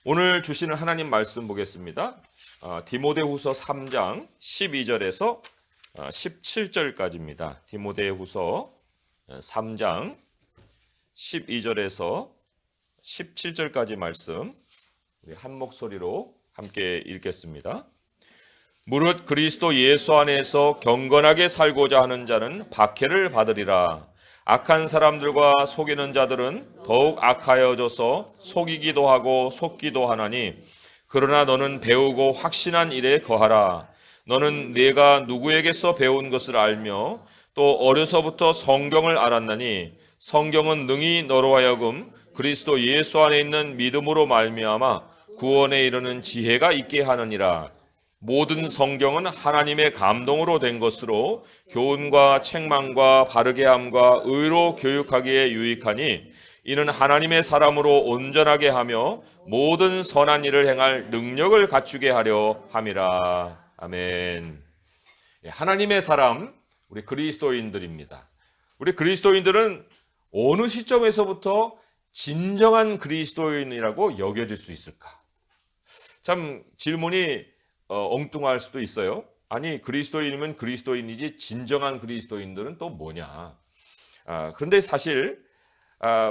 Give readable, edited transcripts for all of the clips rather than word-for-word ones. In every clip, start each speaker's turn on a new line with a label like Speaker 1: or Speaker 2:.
Speaker 1: 오늘 주시는 하나님 말씀 보겠습니다. 디모데후서 3장 12절에서 17절까지입니다. 디모데후서 3장 12절에서 17절까지 말씀 우리 한 목소리로 함께 읽겠습니다. 무릇 그리스도 예수 안에서 경건하게 살고자 하는 자는 박해를 받으리라. 악한 사람들과 속이는 자들은 더욱 악하여져서 속이기도 하고 속기도 하나니, 그러나 너는 배우고 확신한 일에 거하라. 너는 네가 누구에게서 배운 것을 알며 또 어려서부터 성경을 알았나니, 성경은 능히 너로 하여금 그리스도 예수 안에 있는 믿음으로 말미암아 구원에 이르는 지혜가 있게 하느니라. 모든 성경은 하나님의 감동으로 된 것으로 교훈과 책망과 바르게 함과 의로 교육하기에 유익하니, 이는 하나님의 사람으로 온전하게 하며 모든 선한 일을 행할 능력을 갖추게 하려 함이라. 아멘. 하나님의 사람, 우리 그리스도인들입니다. 우리 그리스도인들은 어느 시점에서부터 진정한 그리스도인이라고 여겨질 수 있을까? 참 질문이 엉뚱할 수도 있어요. 아니, 그리스도인이면 그리스도인이지 진정한 그리스도인들은 또 뭐냐? 그런데 사실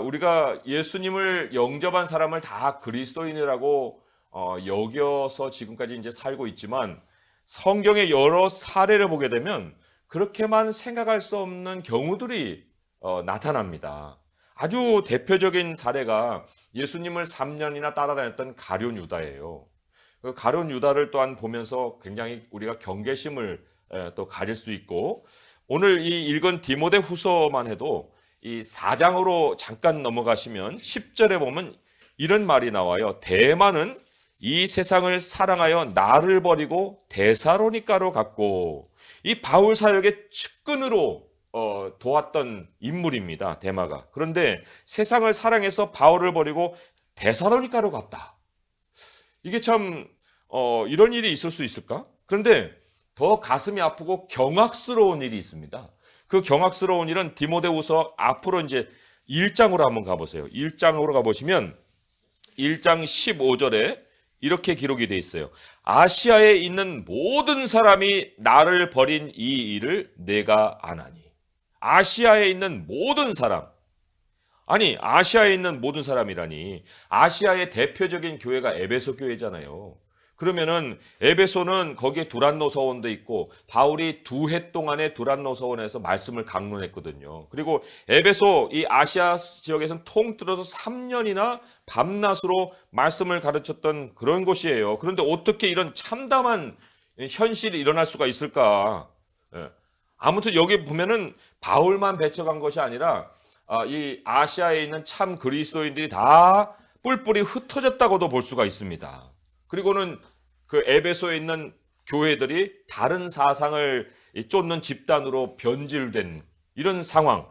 Speaker 1: 우리가 예수님을 영접한 사람을 다 그리스도인이라고 여겨서 지금까지 이제 살고 있지만, 성경의 여러 사례를 보게 되면 그렇게만 생각할 수 없는 경우들이 나타납니다. 아주 대표적인 사례가 예수님을 3년이나 따라다녔던 가룟 유다예요. 그 가룟 유다를 또한 보면서 굉장히 우리가 경계심을 또 가질 수 있고, 오늘 이 읽은 디모데 후서만 해도 이 4장으로 잠깐 넘어가시면 10절에 보면 이런 말이 나와요. 대만은 이 세상을 사랑하여 나를 버리고 데살로니가로 갔고, 이 바울 사역의 측근으로 도왔던 인물입니다. 데마가. 그런데 세상을 사랑해서 바울을 버리고 데살로니가로 갔다. 이게 참 이런 일이 있을 수 있을까? 그런데 더 가슴이 아프고 경악스러운 일이 있습니다. 그 경악스러운 일은 디모데후서 앞으로 이제 1장으로 한번 가보세요. 1장으로 가보시면 1장 15절에 이렇게 기록이 되어 있어요. 아시아에 있는 모든 사람이 나를 버린 이 일을 내가 아나니. 아시아에 있는 모든 사람. 아니, 아시아에 있는 모든 사람이라니, 아시아의 대표적인 교회가 에베소 교회잖아요. 그러면은 에베소는 거기에 두란노 서원도 있고, 바울이 2해 동안에 두란노 서원에서 말씀을 강론했거든요. 그리고 에베소, 이 아시아 지역에서는 통틀어서 3년이나 밤낮으로 말씀을 가르쳤던 그런 곳이에요. 그런데 어떻게 이런 참담한 현실이 일어날 수가 있을까? 아무튼 여기 보면은 바울만 배척한 것이 아니라 이 아시아에 있는 참 그리스도인들이 다 뿔뿔이 흩어졌다고도 볼 수가 있습니다. 그리고는 그 에베소에 있는 교회들이 다른 사상을 쫓는 집단으로 변질된 이런 상황.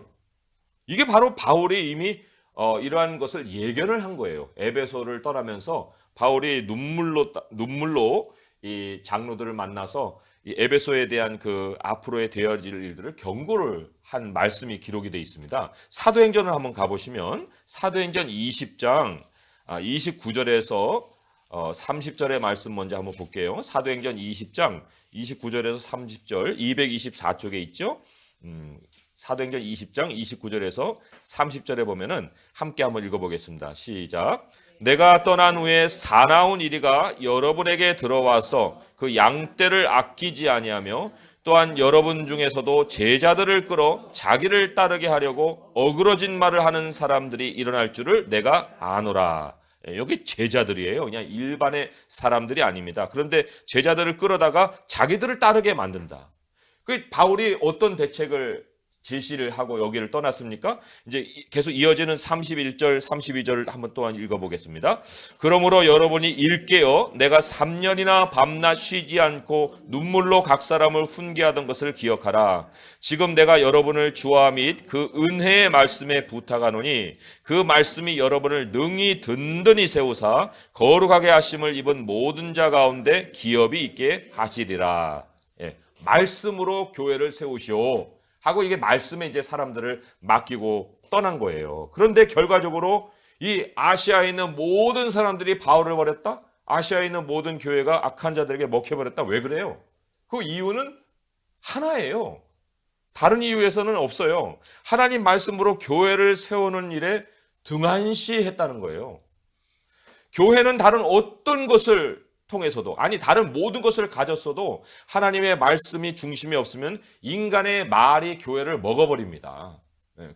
Speaker 1: 이게 바로 바울이 이미 이러한 것을 예견을 한 거예요. 에베소를 떠나면서 바울이 눈물로 이 장로들을 만나서 이 에베소에 대한 그 앞으로의 되어질 일들을 경고를 한 말씀이 기록이 되어 있습니다. 사도행전을 한번 가보시면 사도행전 20장 29절에서 30절의 말씀 먼저 한번 볼게요. 사도행전 20장 29절에서 30절 224쪽에 있죠. 사도행전 20장 29절에서 30절에 보면은 함께 한번 읽어보겠습니다. 시작. 내가 떠난 후에 사나운 이리가 여러분에게 들어와서 그 양떼를 아끼지 아니하며, 또한 여러분 중에서도 제자들을 끌어 자기를 따르게 하려고 어그러진 말을 하는 사람들이 일어날 줄을 내가 아노라. 여기 제자들이에요. 그냥 일반의 사람들이 아닙니다. 그런데 제자들을 끌어다가 자기들을 따르게 만든다. 그 바울이 어떤 대책을 제시를 하고 여기를 떠났습니까? 이제 계속 이어지는 31절, 32절을 한번 또한 읽어보겠습니다. 그러므로 여러분이 일깨어 내가 3년이나 밤낮 쉬지 않고 눈물로 각 사람을 훈계하던 것을 기억하라. 지금 내가 여러분을 주와 및 그 은혜의 말씀에 부탁하노니, 그 말씀이 여러분을 능히 든든히 세우사 거룩하게 하심을 입은 모든 자 가운데 기업이 있게 하시리라. 말씀으로 교회를 세우시오 하고, 이게 말씀에 이제 사람들을 맡기고 떠난 거예요. 그런데 결과적으로 이 아시아에 있는 모든 사람들이 바울을 버렸다? 아시아에 있는 모든 교회가 악한 자들에게 먹혀버렸다? 왜 그래요? 그 이유는 하나예요. 다른 이유에서는 없어요. 하나님 말씀으로 교회를 세우는 일에 등한시했다는 거예요. 교회는 다른 어떤 것을 통해서도, 아니 다른 모든 것을 가졌어도 하나님의 말씀이 중심이 없으면 인간의 말이 교회를 먹어버립니다.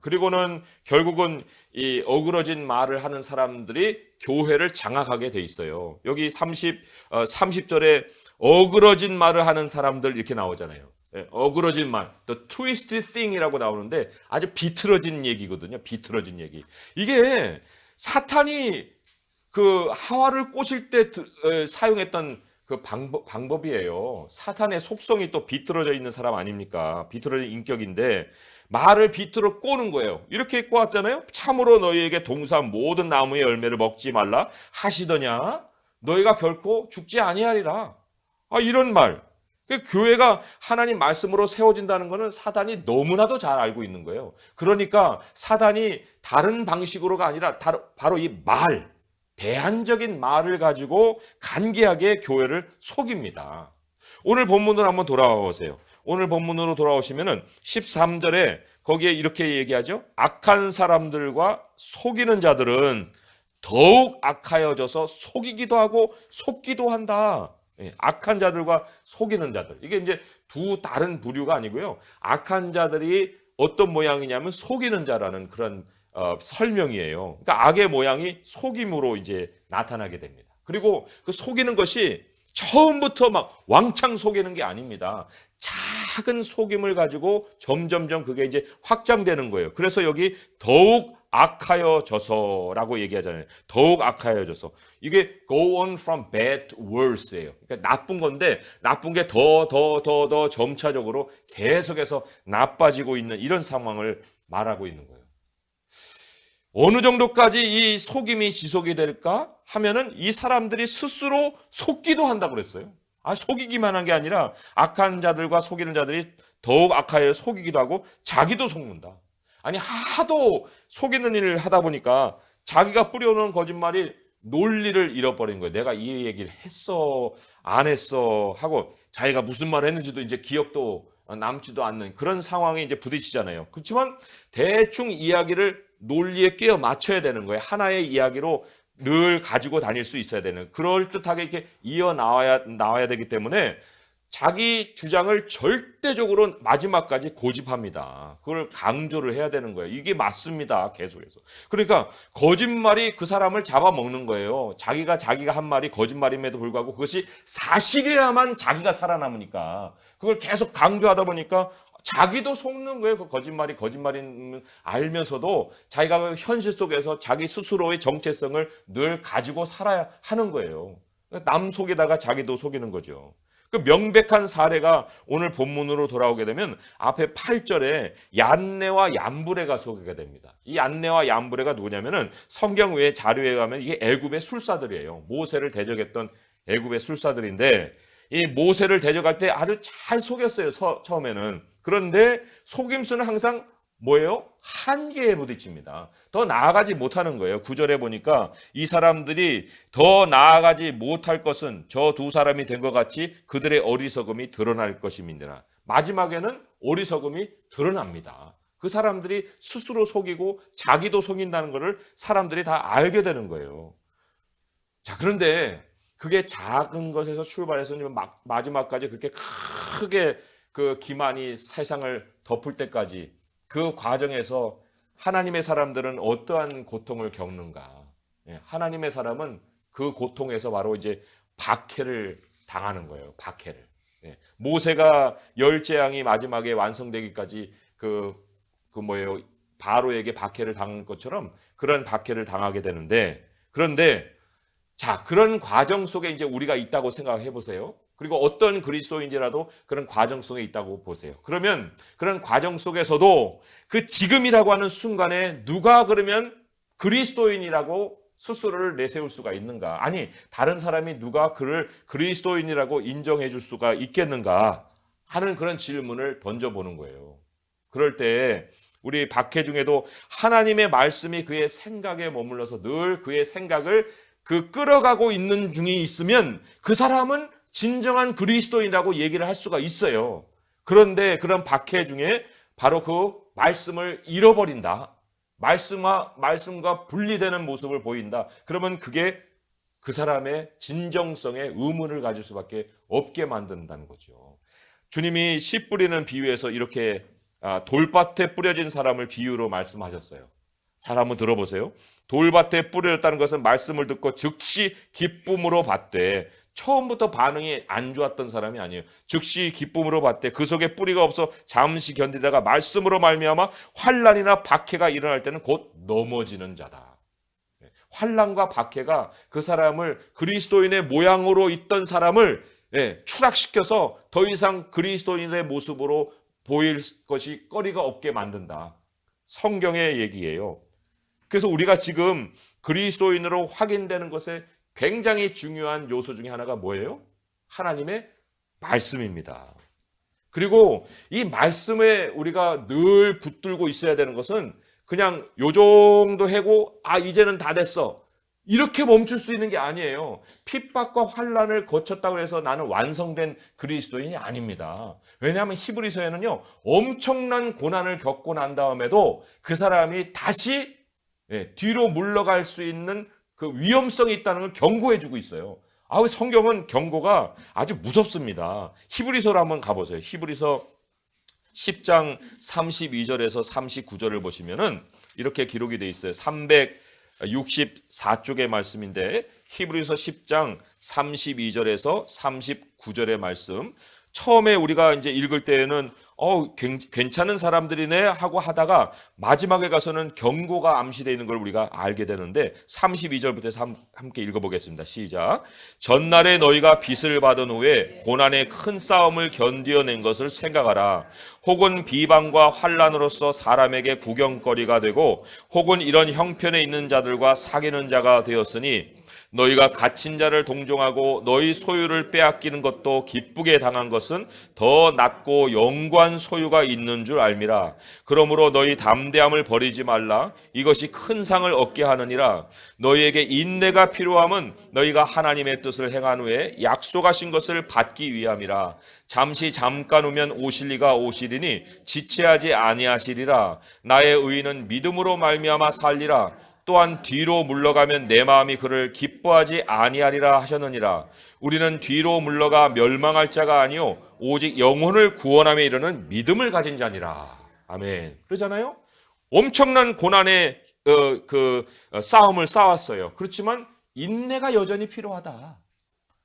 Speaker 1: 그리고는 결국은 이 어그러진 말을 하는 사람들이 교회를 장악하게 돼 있어요. 여기 30절에 어그러진 말을 하는 사람들 이렇게 나오잖아요. 어그러진 말, the twisted thing이라고 나오는데 아주 비틀어진 얘기거든요. 비틀어진 얘기. 이게 사탄이 그 하와를 꼬실 때 사용했던 그 방법이에요. 사탄의 속성이 또 비틀어져 있는 사람 아닙니까? 비틀어진 인격인데 말을 비틀어 꼬는 거예요. 이렇게 꼬았잖아요. 참으로 너희에게 동산 모든 나무의 열매를 먹지 말라 하시더냐? 너희가 결코 죽지 아니하리라. 이런 말. 교회가 하나님 말씀으로 세워진다는 것은 사단이 너무나도 잘 알고 있는 거예요. 그러니까 사단이 다른 방식으로가 아니라 바로 이 말, 대안적인 말을 가지고 간계하게 교회를 속입니다. 오늘 본문으로 한번 돌아와 보세요. 오늘 본문으로 돌아오시면은 13절에 거기에 이렇게 얘기하죠. 악한 사람들과 속이는 자들은 더욱 악하여져서 속이기도 하고 속기도 한다. 악한 자들과 속이는 자들. 이게 이제 두 다른 부류가 아니고요. 악한 자들이 어떤 모양이냐면 속이는 자라는 그런 설명이에요. 그러니까 악의 모양이 속임으로 이제 나타나게 됩니다. 그리고 그 속이는 것이 처음부터 막 왕창 속이는 게 아닙니다. 작은 속임을 가지고 점점점 그게 이제 확장되는 거예요. 그래서 여기 더욱 악하여져서라고 얘기하잖아요. 더욱 악하여져서. 이게 go on from bad to worse예요. 그러니까 나쁜 건데 나쁜 게 더 점차적으로 계속해서 나빠지고 있는 이런 상황을 말하고 있는 거예요. 어느 정도까지 이 속임이 지속이 될까 하면은 이 사람들이 스스로 속기도 한다고 그랬어요. 속이기만 한 게 아니라 악한 자들과 속이는 자들이 더욱 악하여 속이기도 하고 자기도 속는다. 하도 속이는 일을 하다 보니까 자기가 뿌려놓은 거짓말이 논리를 잃어버린 거예요. 내가 이 얘기를 했어, 안 했어 하고 자기가 무슨 말을 했는지도 이제 기억도 남지도 않는 그런 상황에 이제 부딪히잖아요. 그렇지만 대충 이야기를 논리에 끼워 맞춰야 되는 거예요. 하나의 이야기로 늘 가지고 다닐 수 있어야 되는, 그럴듯하게 이렇게 이어 나와야 되기 때문에 자기 주장을 절대적으로 마지막까지 고집합니다. 그걸 강조를 해야 되는 거예요. 이게 맞습니다. 계속해서. 그러니까 거짓말이 그 사람을 잡아먹는 거예요. 자기가 한 말이 거짓말임에도 불구하고 그것이 사실이야만 자기가 살아남으니까 그걸 계속 강조하다 보니까 자기도 속는 거예요. 그 거짓말인 알면서도 자기가 그 현실 속에서 자기 스스로의 정체성을 늘 가지고 살아야 하는 거예요. 남 속에다가 자기도 속이는 거죠. 그 명백한 사례가 오늘 본문으로 돌아오게 되면 앞에 8절에 얀네와 얀브레가 소개가 됩니다. 이 얀네와 얀브레가 누구냐면은 성경 외의 자료에 가면 이게 애굽의 술사들이에요. 모세를 대적했던 애굽의 술사들인데 이 모세를 대적할 때 아주 잘 속였어요. 처음에는. 그런데 속임수는 항상 뭐예요? 한계에 부딪힙니다. 더 나아가지 못하는 거예요. 9절에 보니까 이 사람들이 더 나아가지 못할 것은 저 두 사람이 된 것 같이 그들의 어리석음이 드러날 것임이니라. 마지막에는 어리석음이 드러납니다. 그 사람들이 스스로 속이고 자기도 속인다는 것을 사람들이 다 알게 되는 거예요. 자, 그런데 그게 작은 것에서 출발해서 마지막까지 그렇게 크게 그 기만이 세상을 덮을 때까지 그 과정에서 하나님의 사람들은 어떠한 고통을 겪는가? 하나님의 사람은 그 고통에서 바로 이제 박해를 당하는 거예요. 박해를. 모세가 열 재앙이 마지막에 완성되기까지 바로에게 박해를 당한 것처럼 그런 박해를 당하게 되는데, 그런데 자, 그런 과정 속에 이제 우리가 있다고 생각해 보세요. 그리고 어떤 그리스도인이라도 그런 과정 속에 있다고 보세요. 그러면 그런 과정 속에서도 그 지금이라고 하는 순간에 누가 그러면 그리스도인이라고 스스로를 내세울 수가 있는가? 아니, 다른 사람이 누가 그를 그리스도인이라고 인정해 줄 수가 있겠는가? 하는 그런 질문을 던져보는 거예요. 그럴 때 우리 박해중에도 하나님의 말씀이 그의 생각에 머물러서 늘 그의 생각을 끌어가고 있는 중이 있으면 그 사람은 진정한 그리스도인이라고 얘기를 할 수가 있어요. 그런데 그런 박해중에 바로 그 말씀을 잃어버린다. 말씀과 분리되는 모습을 보인다. 그러면 그게 그 사람의 진정성에 의문을 가질 수밖에 없게 만든다는 거죠. 주님이 씨 뿌리는 비유에서 이렇게 돌밭에 뿌려진 사람을 비유로 말씀하셨어요. 잘 한번 들어보세요. 돌밭에 뿌려졌다는 것은 말씀을 듣고 즉시 기쁨으로 받되, 처음부터 반응이 안 좋았던 사람이 아니에요. 즉시 기쁨으로 받되 그 속에 뿌리가 없어 잠시 견디다가 말씀으로 말미암아 환난이나 박해가 일어날 때는 곧 넘어지는 자다. 환난과 박해가 그 사람을, 그리스도인의 모양으로 있던 사람을 추락시켜서 더 이상 그리스도인의 모습으로 보일 것이 거리가 없게 만든다. 성경의 얘기예요. 그래서 우리가 지금 그리스도인으로 확인되는 것에 굉장히 중요한 요소 중에 하나가 뭐예요? 하나님의 말씀입니다. 그리고 이 말씀에 우리가 늘 붙들고 있어야 되는 것은 그냥 요 정도 하고 이제는 다 됐어, 이렇게 멈출 수 있는 게 아니에요. 핍박과 환난을 거쳤다고 해서 나는 완성된 그리스도인이 아닙니다. 왜냐하면 히브리서에는요, 엄청난 고난을 겪고 난 다음에도 그 사람이 다시 뒤로 물러갈 수 있는 그 위험성이 있다는 걸 경고해 주고 있어요. 성경은 경고가 아주 무섭습니다. 히브리서로 한번 가보세요. 히브리서 10장 32절에서 39절을 보시면은 이렇게 기록이 돼 있어요. 364쪽의 말씀인데 히브리서 10장 32절에서 39절의 말씀. 처음에 우리가 이제 읽을 때에는 괜찮은 사람들이네 하고 하다가 마지막에 가서는 경고가 암시되어 있는 걸 우리가 알게 되는데 32절부터 해서 함께 읽어보겠습니다. 시작. 전날에 너희가 빚을 받은 후에 고난의 큰 싸움을 견디어낸 것을 생각하라. 혹은 비방과 환난으로서 사람에게 구경거리가 되고 혹은 이런 형편에 있는 자들과 사귀는 자가 되었으니 너희가 갇힌 자를 동정하고 너희 소유를 빼앗기는 것도 기쁘게 당한 것은 더 낫고 영구한 소유가 있는 줄 알미라. 그러므로 너희 담대함을 버리지 말라. 이것이 큰 상을 얻게 하느니라. 너희에게 인내가 필요함은 너희가 하나님의 뜻을 행한 후에 약속하신 것을 받기 위함이라. 잠시 잠깐 오면 오실 이가 오시리니 지체하지 아니하시리라. 나의 의인은 믿음으로 말미암아 살리라. 또한 뒤로 물러가면 내 마음이 그를 기뻐하지 아니하리라 하셨느니라. 우리는 뒤로 물러가 멸망할 자가 아니요 오직 영혼을 구원함에 이르는 믿음을 가진 자니라. 아멘. 그러잖아요. 엄청난 고난의 싸움을 싸웠어요. 그렇지만 인내가 여전히 필요하다.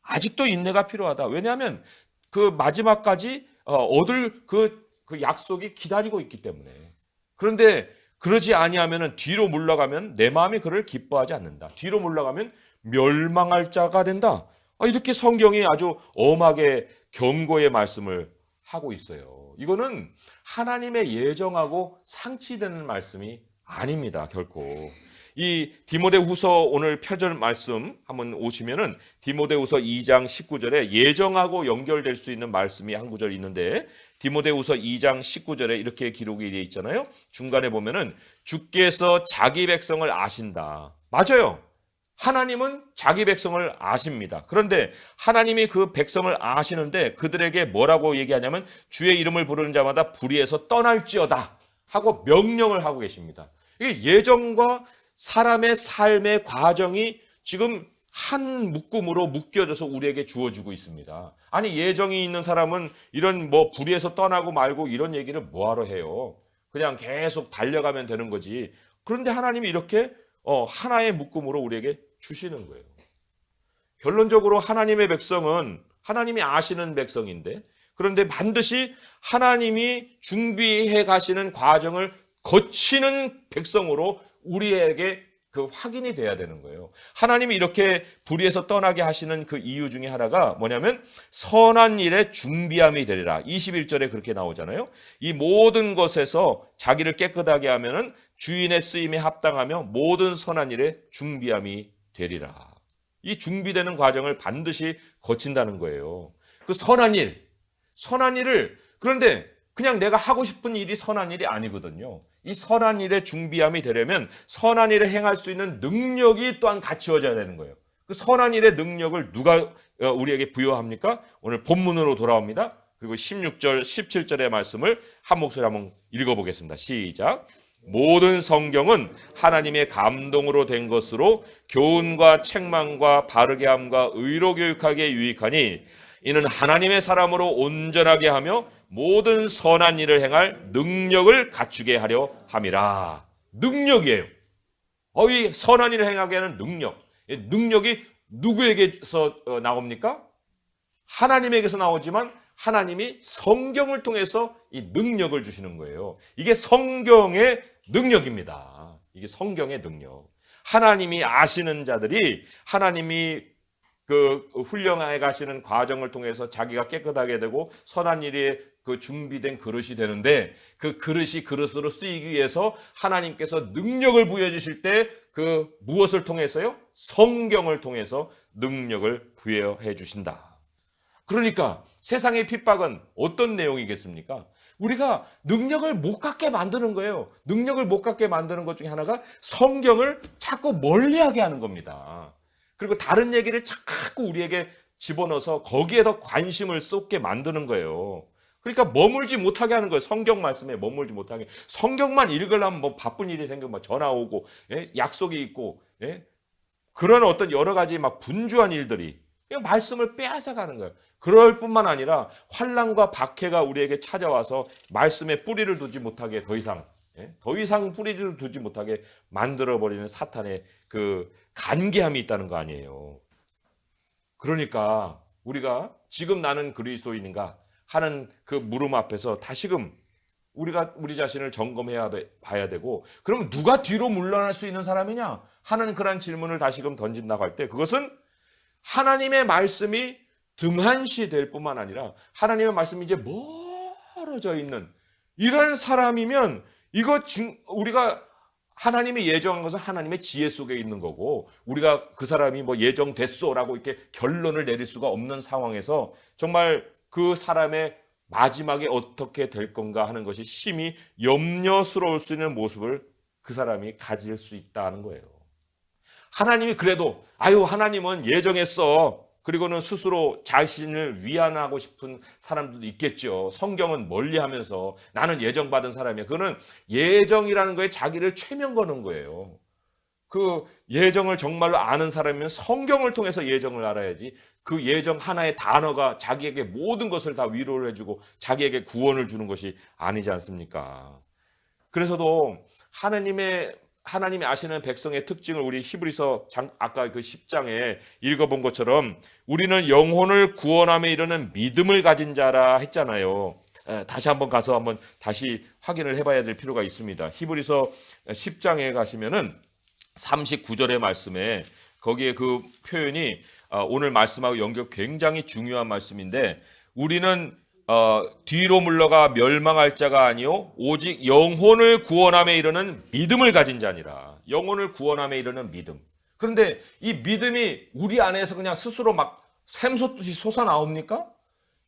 Speaker 1: 아직도 인내가 필요하다. 왜냐하면 그 마지막까지 얻을 그 약속이 기다리고 있기 때문에. 그런데 그러지 아니하면 뒤로 물러가면 내 마음이 그를 기뻐하지 않는다. 뒤로 물러가면 멸망할 자가 된다. 이렇게 성경이 아주 엄하게 경고의 말씀을 하고 있어요. 이거는 하나님의 예정하고 상치되는 말씀이 아닙니다. 결코. 이 디모데후서 오늘 표절 말씀 한번 오시면은 디모데후서 2장 19절에 예정하고 연결될 수 있는 말씀이 한 구절 있는데 디모데후서 2장 19절에 이렇게 기록이 되어 있잖아요. 중간에 보면은 주께서 자기 백성을 아신다. 맞아요. 하나님은 자기 백성을 아십니다. 그런데 하나님이 그 백성을 아시는데 그들에게 뭐라고 얘기하냐면 주의 이름을 부르는 자마다 불의에서 떠날지어다 하고 명령을 하고 계십니다. 이게 예정과 사람의 삶의 과정이 지금 한 묶음으로 묶여져서 우리에게 주어지고 있습니다. 아니 예정이 있는 사람은 이런 불의에서 떠나고 말고 이런 얘기를 뭐하러 해요. 그냥 계속 달려가면 되는 거지. 그런데 하나님이 이렇게 하나의 묶음으로 우리에게 주시는 거예요. 결론적으로 하나님의 백성은 하나님이 아시는 백성인데 그런데 반드시 하나님이 준비해 가시는 과정을 거치는 백성으로 우리에게 그 확인이 돼야 되는 거예요. 하나님이 이렇게 불의에서 떠나게 하시는 그 이유 중에 하나가 뭐냐면 선한 일에 준비함이 되리라. 21절에 그렇게 나오잖아요. 이 모든 것에서 자기를 깨끗하게 하면은 주인의 쓰임에 합당하며 모든 선한 일에 준비함이 되리라. 이 준비되는 과정을 반드시 거친다는 거예요. 그 선한 일을 그런데 그냥 내가 하고 싶은 일이 선한 일이 아니거든요. 이 선한 일의 준비함이 되려면 선한 일을 행할 수 있는 능력이 또한 갖추어져야 되는 거예요. 그 선한 일의 능력을 누가 우리에게 부여합니까? 오늘 본문으로 돌아옵니다. 그리고 16절, 17절의 말씀을 한 목소리 한번 읽어보겠습니다. 시작. 모든 성경은 하나님의 감동으로 된 것으로 교훈과 책망과 바르게 함과 의로 교육하기에 유익하니 이는 하나님의 사람으로 온전하게 하며 모든 선한 일을 행할 능력을 갖추게 하려 함이라. 능력이에요. 이 선한 일을 행하게 하는 능력. 능력이 누구에게서 나옵니까? 하나님에게서 나오지만 하나님이 성경을 통해서 이 능력을 주시는 거예요. 이게 성경의 능력입니다. 이게 성경의 능력. 하나님이 아시는 자들이 하나님이 그 훈련해 가시는 과정을 통해서 자기가 깨끗하게 되고 선한 일에 그 준비된 그릇이 되는데 그 그릇이 그릇으로 쓰이기 위해서 하나님께서 능력을 부여 주실 때 그 무엇을 통해서요? 성경을 통해서 능력을 부여해 주신다. 그러니까 세상의 핍박은 어떤 내용이겠습니까? 우리가 능력을 못 갖게 만드는 거예요. 능력을 못 갖게 만드는 것 중에 하나가 성경을 자꾸 멀리하게 하는 겁니다. 그리고 다른 얘기를 자꾸 우리에게 집어넣어서 거기에 더 관심을 쏟게 만드는 거예요. 그러니까 머물지 못하게 하는 거예요. 성경 말씀에 머물지 못하게. 성경만 읽으려면 뭐 바쁜 일이 생기면 전화 오고, 약속이 있고, 그런 어떤 여러 가지 막 분주한 일들이 말씀을 빼앗아가는 거예요. 그럴 뿐만 아니라 환난과 박해가 우리에게 찾아와서 말씀에 뿌리를 두지 못하게 더 이상 뿌리를 두지 못하게 만들어버리는 사탄의 그 간계함이 있다는 거 아니에요. 그러니까 우리가 지금 나는 그리스도인인가 하는 그 물음 앞에서 다시금 우리가 우리 자신을 점검해야 봐야 되고, 그럼 누가 뒤로 물러날 수 있는 사람이냐 하는 그런 질문을 다시금 던진다고 할 때 그것은 하나님의 말씀이 등한시 될 뿐만 아니라 하나님의 말씀이 이제 멀어져 있는 이런 사람이면 우리가 하나님이 예정한 것은 하나님의 지혜 속에 있는 거고, 우리가 그 사람이 뭐 예정됐소라고 이렇게 결론을 내릴 수가 없는 상황에서 정말 그 사람의 마지막에 어떻게 될 건가 하는 것이 심히 염려스러울 수 있는 모습을 그 사람이 가질 수 있다는 거예요. 하나님이 그래도 하나님은 예정했어. 그리고는 스스로 자신을 위안하고 싶은 사람들도 있겠죠. 성경은 멀리하면서 나는 예정받은 사람이야. 그거는 예정이라는 거에 자기를 최면 거는 거예요. 그 예정을 정말로 아는 사람이면 성경을 통해서 예정을 알아야지, 그 예정 하나의 단어가 자기에게 모든 것을 다 위로를 해주고 자기에게 구원을 주는 것이 아니지 않습니까? 그래서도 하나님이 아시는 백성의 특징을 우리 히브리서 아까 그 10장에 읽어본 것처럼 우리는 영혼을 구원함에 이르는 믿음을 가진 자라 했잖아요. 다시 한번 가서 다시 확인을 해봐야 될 필요가 있습니다. 히브리서 10장에 가시면은 39절의 말씀에 거기에 그 표현이 오늘 말씀하고 연결 굉장히 중요한 말씀인데, 우리는 뒤로 물러가 멸망할 자가 아니요 오직 영혼을 구원함에 이르는 믿음을 가진 자니라. 영혼을 구원함에 이르는 믿음. 그런데 이 믿음이 우리 안에서 그냥 스스로 막 샘솟듯이 솟아나옵니까?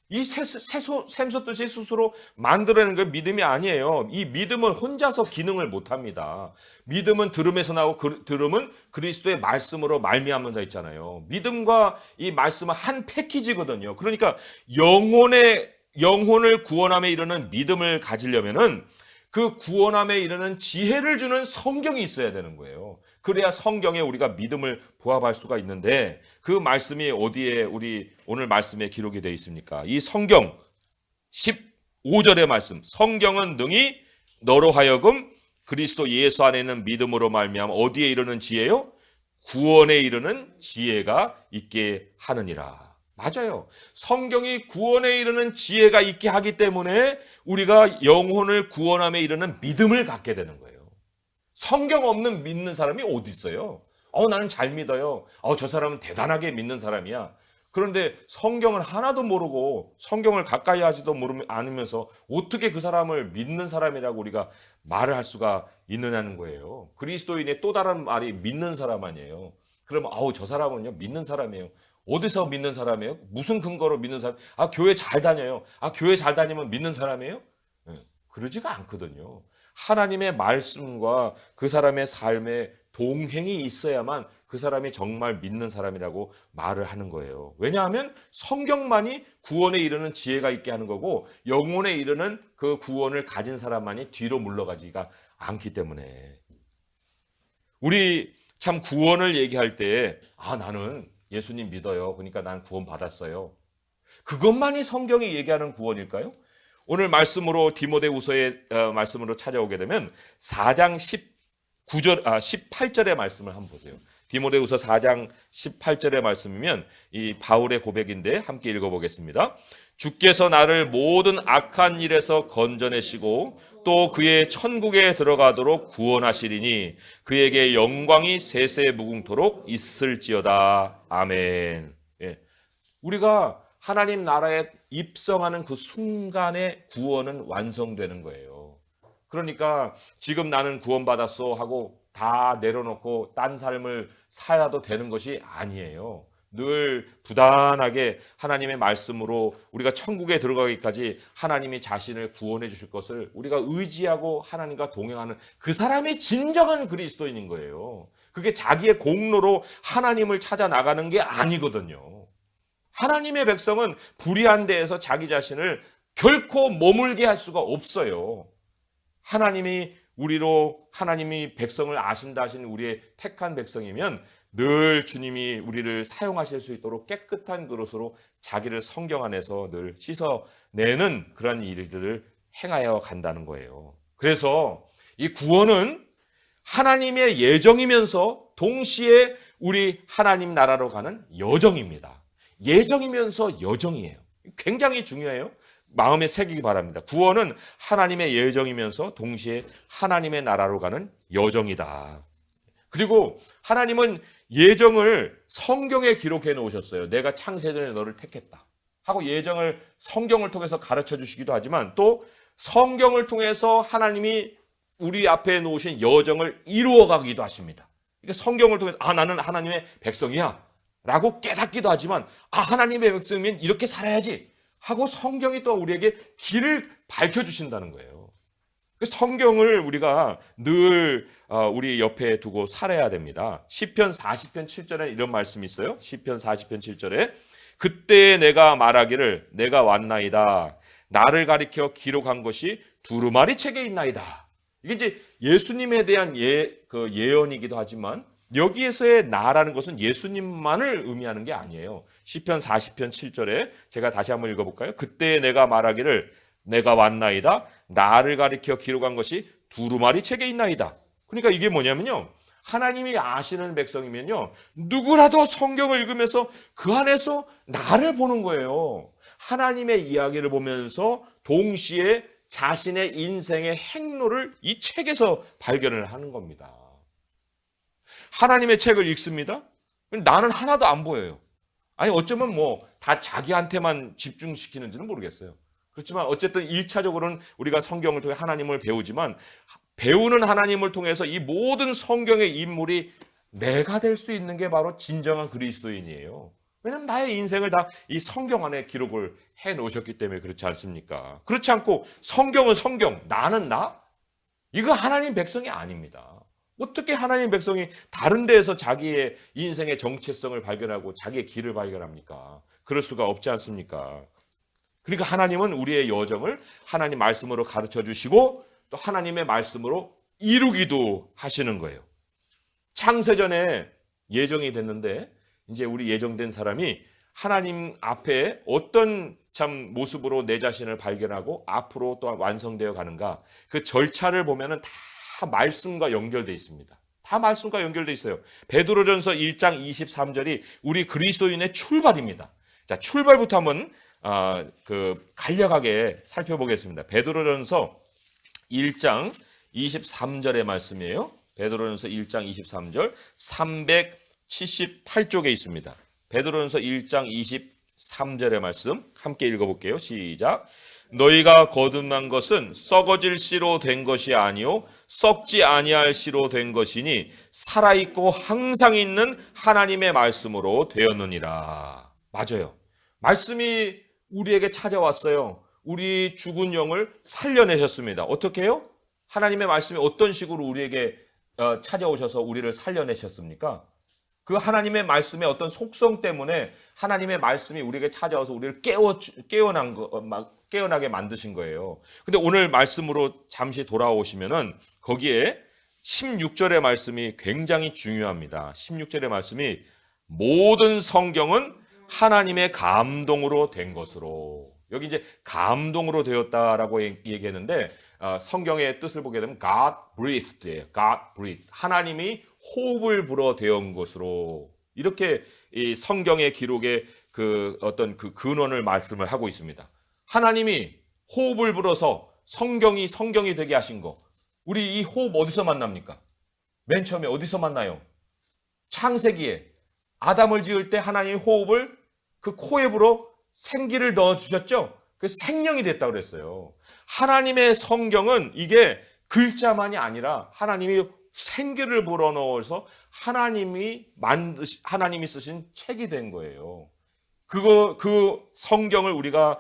Speaker 1: 이 샘솟듯이 스스로 만들어내는 게 믿음이 아니에요. 이 믿음은 혼자서 기능을 못합니다. 믿음은 들음에서 나오고 들음은 그리스도의 말씀으로 말미암는다 했잖아요. 믿음과 이 말씀은 한 패키지거든요. 그러니까 영혼을 구원함에 이르는 믿음을 가지려면은 그 구원함에 이르는 지혜를 주는 성경이 있어야 되는 거예요. 그래야 성경에 우리가 믿음을 부합할 수가 있는데, 그 말씀이 어디에 우리 오늘 말씀에 기록이 되어 있습니까? 이 성경 15절의 말씀, 성경은 능히 너로 하여금 그리스도 예수 안에 있는 믿음으로 말미암아 어디에 이르는 지혜요? 구원에 이르는 지혜가 있게 하느니라. 맞아요. 성경이 구원에 이르는 지혜가 있게 하기 때문에 우리가 영혼을 구원함에 이르는 믿음을 갖게 되는 거예요. 성경 없는 믿는 사람이 어디 있어요? 나는 잘 믿어요. 저 사람은 대단하게 믿는 사람이야. 그런데 성경을 하나도 모르고 성경을 가까이 하지도 않으면서 어떻게 그 사람을 믿는 사람이라고 우리가 말을 할 수가 있느냐는 거예요. 그리스도인의 또 다른 말이 믿는 사람 아니에요. 그러면 저 사람은요 믿는 사람이에요. 어디서 믿는 사람이에요? 무슨 근거로 믿는 사람? 교회 잘 다녀요. 교회 잘 다니면 믿는 사람이에요? 그러지가 않거든요. 하나님의 말씀과 그 사람의 삶에 동행이 있어야만 그 사람이 정말 믿는 사람이라고 말을 하는 거예요. 왜냐하면 성경만이 구원에 이르는 지혜가 있게 하는 거고 영혼에 이르는 그 구원을 가진 사람만이 뒤로 물러가지가 않기 때문에 우리 참 구원을 얘기할 때 나는 예수님 믿어요. 그러니까 난 구원 받았어요. 그것만이 성경이 얘기하는 구원일까요? 오늘 말씀으로 디모데후서의 말씀으로 찾아오게 되면 4장 18절의 말씀을 한번 보세요. 디모데후서 4장 18절의 말씀이면 이 바울의 고백인데 함께 읽어보겠습니다. 주께서 나를 모든 악한 일에서 건져내시고 또 그의 천국에 들어가도록 구원하시리니 그에게 영광이 세세 무궁토록 있을지어다. 아멘. 예. 우리가 하나님 나라에 입성하는 그 순간에 구원은 완성되는 거예요. 그러니까 지금 나는 구원받았어 하고 다 내려놓고 딴 삶을 살아도 되는 것이 아니에요. 늘 부단하게 하나님의 말씀으로 우리가 천국에 들어가기까지 하나님이 자신을 구원해 주실 것을 우리가 의지하고 하나님과 동행하는 그 사람이 진정한 그리스도인인 거예요. 그게 자기의 공로로 하나님을 찾아 나가는 게 아니거든요. 하나님의 백성은 불의한 데에서 자기 자신을 결코 머물게 할 수가 없어요. 하나님이 백성을 아신다 하신 우리의 택한 백성이면 늘 주님이 우리를 사용하실 수 있도록 깨끗한 그릇으로 자기를 성경 안에서 늘 씻어내는 그런 일들을 행하여 간다는 거예요. 그래서 이 구원은 하나님의 예정이면서 동시에 우리 하나님 나라로 가는 여정입니다. 예정이면서 여정이에요. 굉장히 중요해요. 마음에 새기기 바랍니다. 구원은 하나님의 예정이면서 동시에 하나님의 나라로 가는 여정이다. 그리고 하나님은 예정을 성경에 기록해 놓으셨어요. 내가 창세전에 너를 택했다 하고 예정을 성경을 통해서 가르쳐 주시기도 하지만 또 성경을 통해서 하나님이 우리 앞에 놓으신 여정을 이루어 가기도 하십니다. 그러니까 성경을 통해서 나는 하나님의 백성이야 라고 깨닫기도 하지만 하나님의 백성이면 이렇게 살아야지 하고 성경이 또 우리에게 길을 밝혀주신다는 거예요. 성경을 우리가 늘 우리 옆에 두고 살아야 됩니다. 시편 40편 7절에 이런 말씀이 있어요. 시편 40편 7절에 그때 내가 말하기를 내가 왔나이다. 나를 가리켜 기록한 것이 두루마리 책에 있나이다. 이게 이제 예수님에 대한 예언이기도 하지만 여기에서의 나라는 것은 예수님만을 의미하는 게 아니에요. 시편 40편 7절에 제가 다시 한번 읽어볼까요? 그때 내가 말하기를 내가 왔나이다. 나를 가리켜 기록한 것이 두루마리 책에 있나이다. 그러니까 이게 뭐냐면요. 하나님이 아시는 백성이면요. 누구라도 성경을 읽으면서 그 안에서 나를 보는 거예요. 하나님의 이야기를 보면서 동시에 자신의 인생의 행로를 이 책에서 발견을 하는 겁니다. 하나님의 책을 읽습니다. 나는 하나도 안 보여요. 아니 어쩌면 다 자기한테만 집중시키는지는 모르겠어요. 그렇지만 어쨌든 1차적으로는 우리가 성경을 통해 하나님을 배우지만 배우는 하나님을 통해서 이 모든 성경의 인물이 내가 될 수 있는 게 바로 진정한 그리스도인이에요. 왜냐하면 나의 인생을 다 이 성경 안에 기록을 해 놓으셨기 때문에 그렇지 않습니까? 그렇지 않고 성경은 성경, 나는 나? 이거 하나님 백성이 아닙니다. 어떻게 하나님 백성이 다른 데에서 자기의 인생의 정체성을 발견하고 자기의 길을 발견합니까? 그럴 수가 없지 않습니까? 그러니까 하나님은 우리의 여정을 하나님 말씀으로 가르쳐 주시고 또 하나님의 말씀으로 이루기도 하시는 거예요. 창세전에 예정이 됐는데 이제 우리 예정된 사람이 하나님 앞에 어떤 참 모습으로 내 자신을 발견하고 앞으로 또 완성되어 가는가 그 절차를 보면은 다 말씀과 연결되어 있습니다. 다 말씀과 연결되어 있어요. 베드로전서 1장 23절이 우리 그리스도인의 출발입니다. 자, 출발부터 한번 간략하게 살펴보겠습니다. 베드로전서 1장 23절의 말씀이에요. 베드로전서 1장 23절 378쪽에 있습니다. 베드로전서 1장 23절의 말씀 함께 읽어볼게요. 시작. 너희가 거듭난 것은 썩어질 씨로 된 것이 아니요 썩지 아니할 씨로 된 것이니 살아있고 항상 있는 하나님의 말씀으로 되었느니라. 맞아요. 말씀이 우리에게 찾아왔어요. 우리 죽은 영을 살려내셨습니다. 어떻게 해요? 하나님의 말씀이 어떤 식으로 우리에게 찾아오셔서 우리를 살려내셨습니까? 그 하나님의 말씀의 어떤 속성 때문에 하나님의 말씀이 우리에게 찾아와서 우리를 깨어나게 만드신 거예요. 근데 오늘 말씀으로 잠시 돌아오시면은 거기에 16절의 말씀이 굉장히 중요합니다. 16절의 말씀이 모든 성경은 하나님의 감동으로 된 것으로. 여기 이제 감동으로 되었다라고 얘기했는데 성경의 뜻을 보게 되면 God breathed예요. God breathed. 하나님이 호흡을 불어 되온 것으로. 이렇게 이 성경의 기록에 그 어떤 그 근원을 말씀을 하고 있습니다. 하나님이 호흡을 불어서 성경이 되게 하신 거. 우리 이 호흡 어디서 만납니까? 맨 처음에 어디서 만나요? 창세기에 아담을 지을 때 하나님이 호흡을 그 코에 불어 생기를 넣어주셨죠? 그 생명이 됐다고 그랬어요. 하나님의 성경은 이게 글자만이 아니라 하나님이 생기를 불어넣어서 하나님이 쓰신 책이 된 거예요. 그 성경을 우리가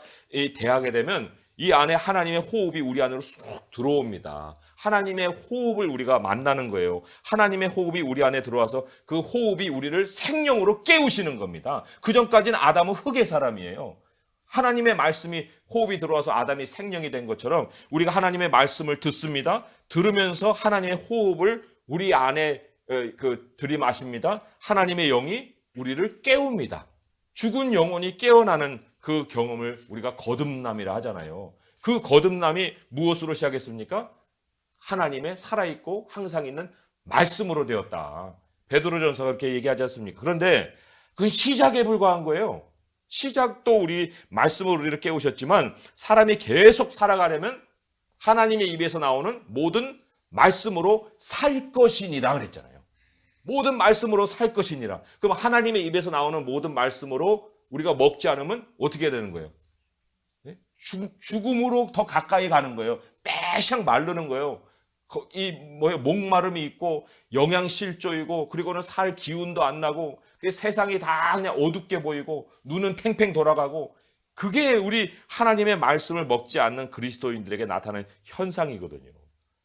Speaker 1: 대하게 되면 이 안에 하나님의 호흡이 우리 안으로 쑥 들어옵니다. 하나님의 호흡을 우리가 만나는 거예요. 하나님의 호흡이 우리 안에 들어와서 그 호흡이 우리를 생명으로 깨우시는 겁니다. 그 전까지는 아담은 흙의 사람이에요. 하나님의 말씀이 호흡이 들어와서 아담이 생명이 된 것처럼 우리가 하나님의 말씀을 듣습니다. 들으면서 하나님의 호흡을 우리 안에 들이마십니다. 하나님의 영이 우리를 깨웁니다. 죽은 영혼이 깨어나는 그 경험을 우리가 거듭남이라 하잖아요. 그 거듭남이 무엇으로 시작했습니까? 하나님의 살아있고 항상 있는 말씀으로 되었다. 베드로전서가 그렇게 얘기하지 않습니까? 그런데 그건 시작에 불과한 거예요. 시작도 우리 말씀으로 우리를 깨우셨지만 사람이 계속 살아가려면 하나님의 입에서 나오는 모든 말씀으로 살 것이니라 그랬잖아요. 모든 말씀으로 살 것이니라. 그럼 하나님의 입에서 나오는 모든 말씀으로 우리가 먹지 않으면 어떻게 되는 거예요? 죽음으로 더 가까이 가는 거예요. 빼샥 마르는 거예요. 목마름이 있고 영양실조이고 그리고는 살 기운도 안 나고 세상이 다 그냥 어둡게 보이고 눈은 팽팽 돌아가고 그게 우리 하나님의 말씀을 먹지 않는 그리스도인들에게 나타나는 현상이거든요.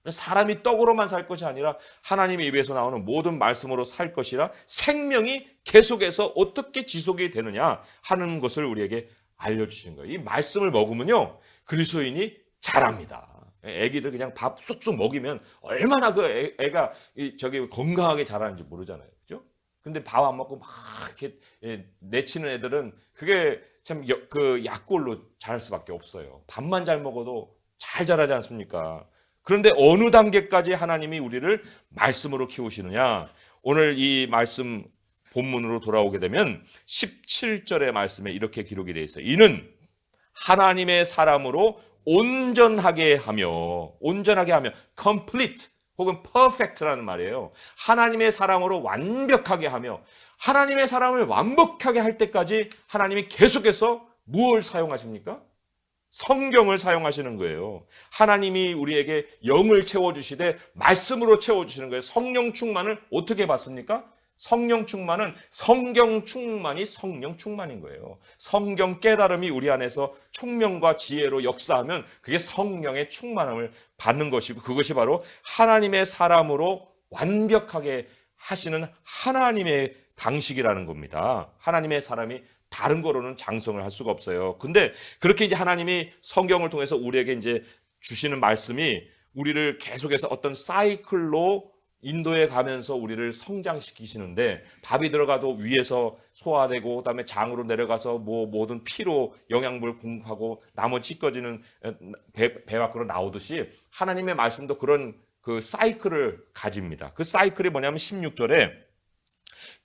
Speaker 1: 사람이 떡으로만 살 것이 아니라 하나님의 입에서 나오는 모든 말씀으로 살 것이라 생명이 계속해서 어떻게 지속이 되느냐 하는 것을 우리에게 알려주신 거예요. 이 말씀을 먹으면요 그리스도인이 자랍니다. 애기들 그냥 밥 쑥쑥 먹이면 얼마나 그 애가 건강하게 자라는지 모르잖아요. 그죠? 근데 밥 안 먹고 막 이렇게 내치는 애들은 그게 참 그 약골로 자랄 수밖에 없어요. 밥만 잘 먹어도 잘 자라지 않습니까? 그런데 어느 단계까지 하나님이 우리를 말씀으로 키우시느냐? 오늘 이 말씀 본문으로 돌아오게 되면 17절의 말씀에 이렇게 기록이 되어 있어요. 이는 하나님의 사람으로 온전하게 하며 complete 혹은 perfect라는 말이에요. 하나님의 사람으로 완벽하게 하며 하나님의 사람을 완벽하게 할 때까지 하나님이 계속해서 무엇을 사용하십니까? 성경을 사용하시는 거예요. 하나님이 우리에게 영을 채워주시되 말씀으로 채워주시는 거예요. 성령 충만을 어떻게 받습니까? 성령 충만은 성경 충만이 성령 충만인 거예요. 성경 깨달음이 우리 안에서 총명과 지혜로 역사하면 그게 성령의 충만함을 받는 것이고 그것이 바로 하나님의 사람으로 완벽하게 하시는 하나님의 방식이라는 겁니다. 하나님의 사람이 다른 거로는 장성을 할 수가 없어요. 근데 그렇게 이제 하나님이 성경을 통해서 우리에게 이제 주시는 말씀이 우리를 계속해서 어떤 사이클로 인도에 가면서 우리를 성장시키시는데 밥이 들어가도 위에서 소화되고 그다음에 장으로 내려가서 모든 피로 영양분을 공급하고 나머지 찢겨지는 배 밖으로 나오듯이 하나님의 말씀도 그런 그 사이클을 가집니다. 그 사이클이 뭐냐면 16절에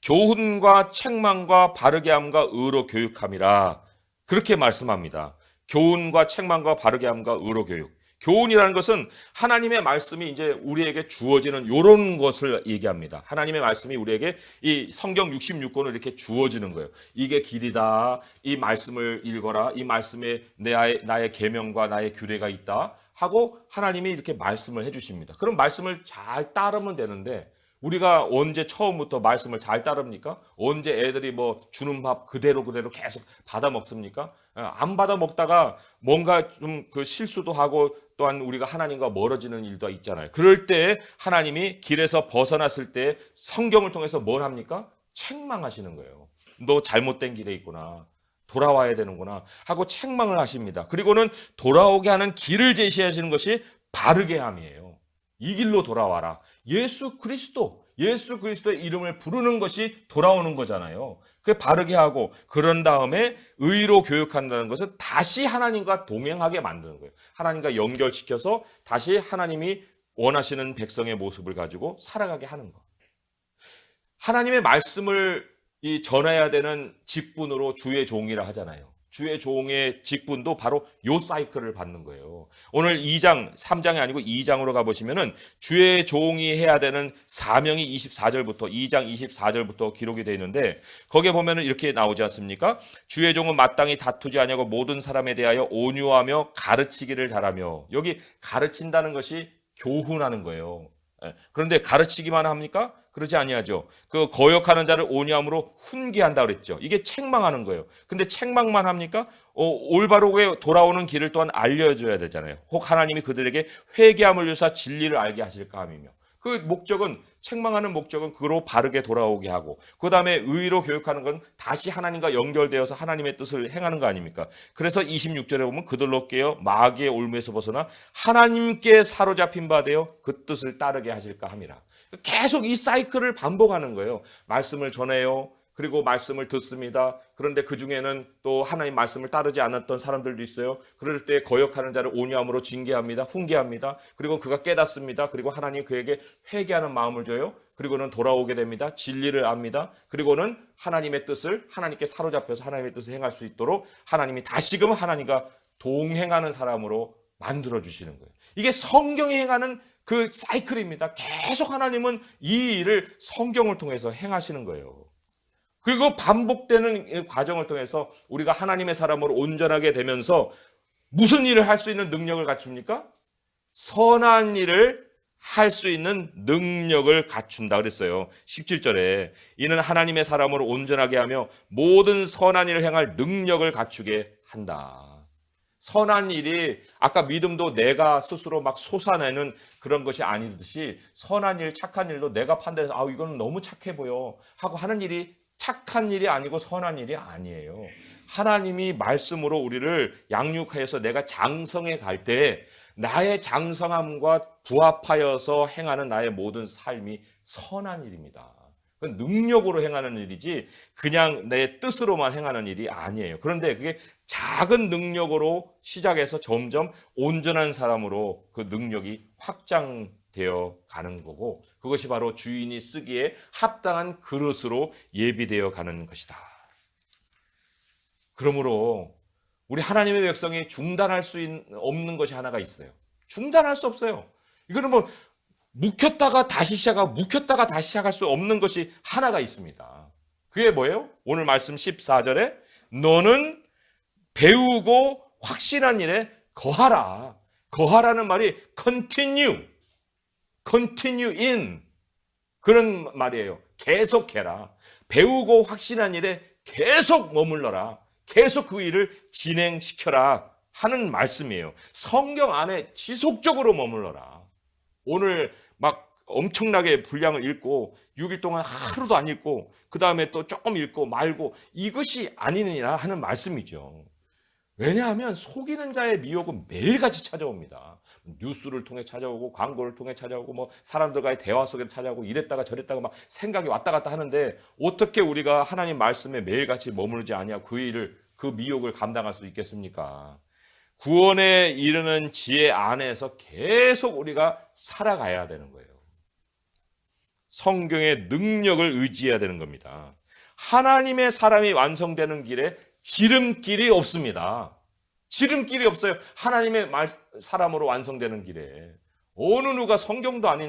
Speaker 1: 교훈과 책망과 바르게 함과 의로 교육함이라 그렇게 말씀합니다. 교훈과 책망과 바르게 함과 의로 교육. 교훈이라는 것은 하나님의 말씀이 이제 우리에게 주어지는 이런 것을 얘기합니다. 하나님의 말씀이 우리에게 이 성경 66권을 이렇게 주어지는 거예요. 이게 길이다. 이 말씀을 읽어라. 이 말씀에 나의 계명과 나의 규례가 있다. 하고 하나님이 이렇게 말씀을 해주십니다. 그럼 말씀을 잘 따르면 되는데 우리가 언제 처음부터 말씀을 잘 따릅니까? 언제 애들이 뭐 주는 밥 그대로 계속 받아 먹습니까? 안 받아 먹다가 뭔가 좀 그 실수도 하고 또한 우리가 하나님과 멀어지는 일도 있잖아요. 그럴 때 하나님이 길에서 벗어났을 때 성경을 통해서 뭘 합니까? 책망하시는 거예요. 너 잘못된 길에 있구나. 돌아와야 되는구나 하고 책망을 하십니다. 그리고는 돌아오게 하는 길을 제시하시는 것이 바르게 함이에요. 이 길로 돌아와라. 예수 그리스도의 이름을 부르는 것이 돌아오는 거잖아요. 그게 바르게 하고 그런 다음에 의로 교육한다는 것은 다시 하나님과 동행하게 만드는 거예요. 하나님과 연결시켜서 다시 하나님이 원하시는 백성의 모습을 가지고 살아가게 하는 거. 하나님의 말씀을 전해야 되는 직분으로 주의 종이라 하잖아요. 주의 종의 직분도 바로 요 사이클을 받는 거예요. 오늘 2장, 3장이 아니고 2장으로 가보시면은 주의 종이 해야 되는 사명이 24절부터 2장 24절부터 기록이 되어 있는데 거기에 보면은 이렇게 나오지 않습니까? 주의 종은 마땅히 다투지 아니하고 모든 사람에 대하여 온유하며 가르치기를 잘하며, 여기 가르친다는 것이 교훈하는 거예요. 그런데 가르치기만 합니까? 그러지 아니하죠. 그 거역하는 자를 온유함으로 훈계한다 그랬죠. 이게 책망하는 거예요. 근데 책망만 합니까? 올바르게 돌아오는 길을 또한 알려줘야 되잖아요. 혹 하나님이 그들에게 회개함을 주사 진리를 알게 하실까 함이며, 그 목적은, 책망하는 목적은 그로 바르게 돌아오게 하고, 그 다음에 의로 교육하는 건 다시 하나님과 연결되어서 하나님의 뜻을 행하는 거 아닙니까? 그래서 26절에 보면 그들로 깨어 마귀의 올무에서 벗어나 하나님께 사로잡힌 바 되어 그 뜻을 따르게 하실까 함이라. 계속 이 사이클을 반복하는 거예요. 말씀을 전해요. 그리고 말씀을 듣습니다. 그런데 그 중에는 또 하나님 말씀을 따르지 않았던 사람들도 있어요. 그럴 때 거역하는 자를 온유함으로 징계합니다. 훈계합니다. 그리고 그가 깨닫습니다. 그리고 하나님 그에게 회개하는 마음을 줘요. 그리고는 돌아오게 됩니다. 진리를 압니다. 그리고는 하나님의 뜻을, 하나님께 사로잡혀서 하나님의 뜻을 행할 수 있도록 하나님이 다시금 하나님과 동행하는 사람으로 만들어 주시는 거예요. 이게 성경이 행하는 그 사이클입니다. 계속 하나님은 이 일을 성경을 통해서 행하시는 거예요. 그리고 반복되는 과정을 통해서 우리가 하나님의 사람으로 온전하게 되면서 무슨 일을 할 수 있는 능력을 갖춥니까? 선한 일을 할 수 있는 능력을 갖춘다 그랬어요. 17절에 이는 하나님의 사람으로 온전하게 하며 모든 선한 일을 행할 능력을 갖추게 한다. 선한 일이 아까 믿음도 내가 스스로 막 솟아내는 그런 것이 아니듯이 선한 일, 착한 일도 내가 판단해서 이거는 너무 착해 보여 하고 하는 일이 착한 일이 아니고 선한 일이 아니에요. 하나님이 말씀으로 우리를 양육하여서 내가 장성해 갈 때 나의 장성함과 부합하여서 행하는 나의 모든 삶이 선한 일입니다. 그건 능력으로 행하는 일이지 그냥 내 뜻으로만 행하는 일이 아니에요. 그런데 그게 작은 능력으로 시작해서 점점 온전한 사람으로 그 능력이 확장되어 가는 거고, 그것이 바로 주인이 쓰기에 합당한 그릇으로 예비되어 가는 것이다. 그러므로 우리 하나님의 백성이 중단할 수 없는 것이 하나가 있어요. 중단할 수 없어요. 이거는 뭐 묵혔다가 다시 시작하고 묵혔다가 다시 시작할 수 없는 것이 하나가 있습니다. 그게 뭐예요? 오늘 말씀 14절에 너는 배우고 확신한 일에 거하라. 거하라는 말이 continue in 그런 말이에요. 계속해라. 배우고 확신한 일에 계속 머물러라. 계속 그 일을 진행시켜라 하는 말씀이에요. 성경 안에 지속적으로 머물러라. 오늘 막 엄청나게 분량을 읽고 6일 동안 하루도 안 읽고 그 다음에 또 조금 읽고 말고 이것이 아니느니라 하는 말씀이죠. 왜냐하면 속이는 자의 미혹은 매일같이 찾아옵니다. 뉴스를 통해 찾아오고 광고를 통해 찾아오고 뭐 사람들과의 대화 속에 찾아오고 이랬다가 저랬다가 막 생각이 왔다 갔다 하는데 어떻게 우리가 하나님 말씀에 매일같이 머무르지 아니하고 그 미혹을 감당할 수 있겠습니까? 구원에 이르는 지혜 안에서 계속 우리가 살아가야 되는 거예요. 성경의 능력을 의지해야 되는 겁니다. 하나님의 사람이 완성되는 길에 지름길이 없습니다. 지름길이 없어요. 하나님의 사람으로 완성되는 길에. 어느 누가 성경도 안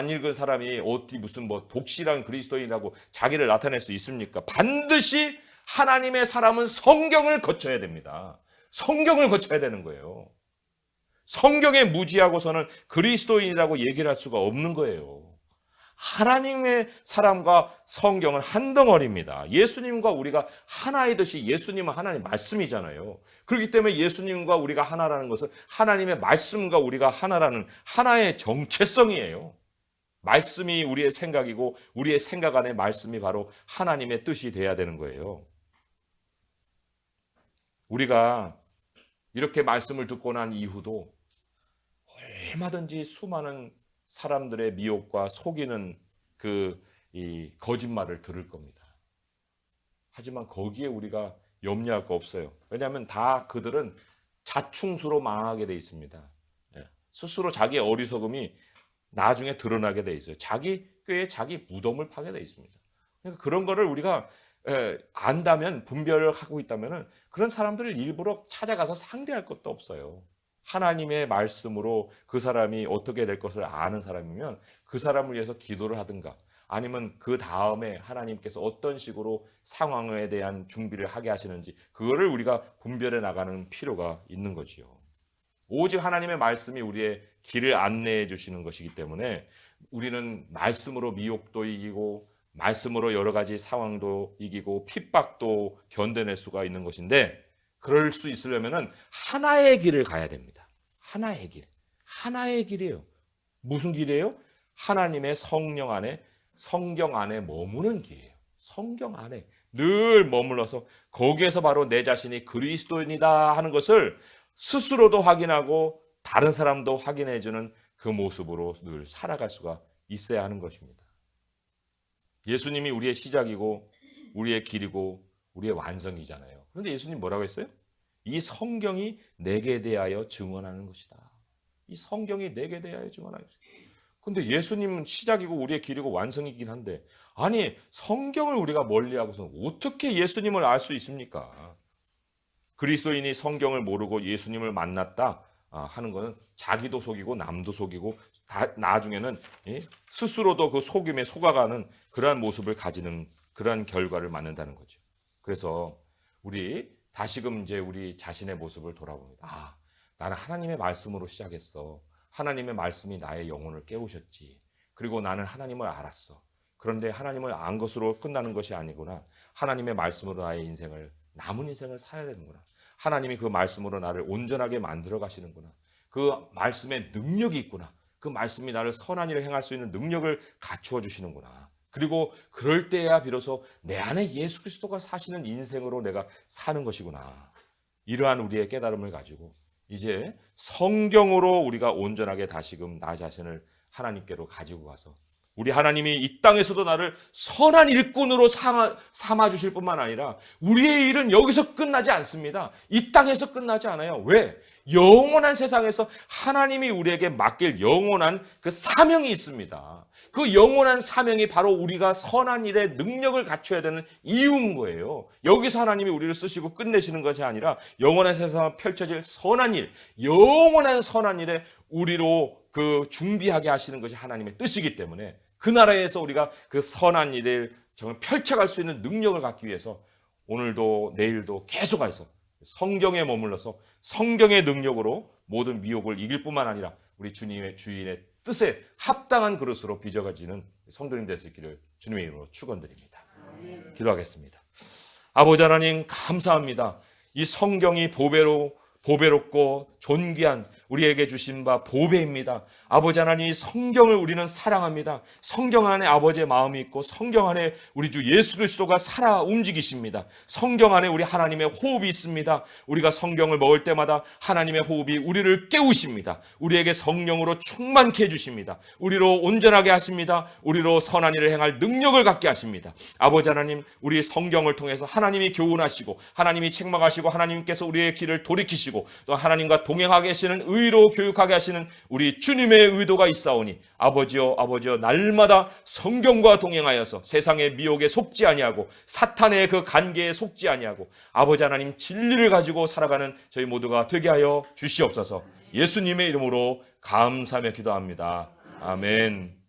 Speaker 1: 읽은 사람이 어디 무슨 뭐 독실한 그리스도인이라고 자기를 나타낼 수 있습니까? 반드시 하나님의 사람은 성경을 거쳐야 됩니다. 성경을 거쳐야 되는 거예요. 성경에 무지하고서는 그리스도인이라고 얘기를 할 수가 없는 거예요. 하나님의 사람과 성경은 한 덩어리입니다. 예수님과 우리가 하나이듯이 예수님은 하나님 말씀이잖아요. 그렇기 때문에 예수님과 우리가 하나라는 것은 하나님의 말씀과 우리가 하나라는 하나의 정체성이에요. 말씀이 우리의 생각이고 우리의 생각 안에 말씀이 바로 하나님의 뜻이 돼야 되는 거예요. 우리가 이렇게 말씀을 듣고 난 이후도 얼마든지 수많은 사람들의 미혹과 속이는 이 거짓말을 들을 겁니다. 하지만 거기에 우리가 염려할 거 없어요. 왜냐하면 다 그들은 자충수로 망하게 돼 있습니다. 스스로 자기의 어리석음이 나중에 드러나게 돼 있어요. 자기 꾀에 자기 무덤을 파게 돼 있습니다. 그러니까 그런 거를 우리가 안다면, 분별을 하고 있다면 그런 사람들을 일부러 찾아가서 상대할 것도 없어요. 하나님의 말씀으로 그 사람이 어떻게 될 것을 아는 사람이면 그 사람을 위해서 기도를 하든가, 아니면 그 다음에 하나님께서 어떤 식으로 상황에 대한 준비를 하게 하시는지 그거를 우리가 분별해 나가는 필요가 있는 거지요. 오직 하나님의 말씀이 우리의 길을 안내해 주시는 것이기 때문에 우리는 말씀으로 미혹도 이기고 말씀으로 여러 가지 상황도 이기고 핍박도 견뎌낼 수가 있는 것인데, 그럴 수 있으려면 하나의 길을 가야 됩니다. 하나의 길. 하나의 길이에요. 무슨 길이에요? 하나님의 성령 안에, 성경 안에 머무는 길이에요. 성경 안에 늘 머물러서 거기에서 바로 내 자신이 그리스도인이다 하는 것을 스스로도 확인하고 다른 사람도 확인해주는 그 모습으로 늘 살아갈 수가 있어야 하는 것입니다. 예수님이 우리의 시작이고 우리의 길이고 우리의 완성이잖아요. 그런데 예수님 뭐라고 했어요? 이 성경이 내게 대하여 증언하는 것이다. 이 성경이 내게 대하여 증언하는 것이다. 근데 예수님은 시작이고 우리의 길이고 완성이긴 한데, 아니 성경을 우리가 멀리하고서 어떻게 예수님을 알 수 있습니까? 그리스도인이 성경을 모르고 예수님을 만났다 하는 것은 자기도 속이고 남도 속이고 나중에는 스스로도 그 속임에 속아가는 그러한 모습을 가지는 그러한 결과를 맞는다는 거죠. 그래서 우리 다시금 이제 우리 자신의 모습을 돌아봅니다. 나는 하나님의 말씀으로 시작했어. 하나님의 말씀이 나의 영혼을 깨우셨지. 그리고 나는 하나님을 알았어. 그런데 하나님을 안 것으로 끝나는 것이 아니구나. 하나님의 말씀으로 나의 인생을, 남은 인생을 살아야 되는구나. 하나님이 그 말씀으로 나를 온전하게 만들어 가시는구나. 그 말씀에 능력이 있구나. 그 말씀이 나를 선한 일을 행할 수 있는 능력을 갖추어 주시는구나. 그리고 그럴 때야 비로소 내 안에 예수 그리스도가 사시는 인생으로 내가 사는 것이구나. 이러한 우리의 깨달음을 가지고 이제 성경으로 우리가 온전하게 다시금 나 자신을 하나님께로 가지고 가서, 우리 하나님이 이 땅에서도 나를 선한 일꾼으로 삼아 주실 뿐만 아니라 우리의 일은 여기서 끝나지 않습니다. 이 땅에서 끝나지 않아요. 왜? 영원한 세상에서 하나님이 우리에게 맡길 영원한 그 사명이 있습니다. 그 영원한 사명이 바로 우리가 선한 일에 능력을 갖춰야 되는 이유인 거예요. 여기서 하나님이 우리를 쓰시고 끝내시는 것이 아니라 영원한 세상에 펼쳐질 선한 일, 영원한 선한 일에 우리로 그 준비하게 하시는 것이 하나님의 뜻이기 때문에 그 나라에서 우리가 그 선한 일을 정말 펼쳐갈 수 있는 능력을 갖기 위해서 오늘도 내일도 계속해서 성경에 머물러서 성경의 능력으로 모든 미혹을 이길 뿐만 아니라 우리 주님의 주인의 뜻에 합당한 그릇으로 빚어가지는 성도님 될 수 있기를 주님의 이름으로 축원드립니다. 기도하겠습니다. 아버지 하나님 감사합니다. 이 성경이 보배롭고 존귀한 우리에게 주신 바 보배입니다. 아버지 하나님, 성경을 우리는 사랑합니다. 성경 안에 아버지의 마음이 있고 성경 안에 우리 주 예수 그리스도가 살아 움직이십니다. 성경 안에 우리 하나님의 호흡이 있습니다. 우리가 성경을 먹을 때마다 하나님의 호흡이 우리를 깨우십니다. 우리에게 성령으로 충만케 해주십니다. 우리로 온전하게 하십니다. 우리로 선한 일을 행할 능력을 갖게 하십니다. 아버지 하나님, 우리 성경을 통해서 하나님이 교훈하시고 하나님이 책망하시고 하나님께서 우리의 길을 돌이키시고 또 하나님과 동행하게 하시는 의로 교육하게 하시는 우리 주님의 의도가 있사오니 아버지여 날마다 성경과 동행하여서 세상의 미혹에 속지 아니하고 사탄의 그 간계에 속지 아니하고 아버지 하나님 진리를 가지고 살아가는 저희 모두가 되게 하여 주시옵소서. 예수님의 이름으로 감사하며 기도합니다. 아멘.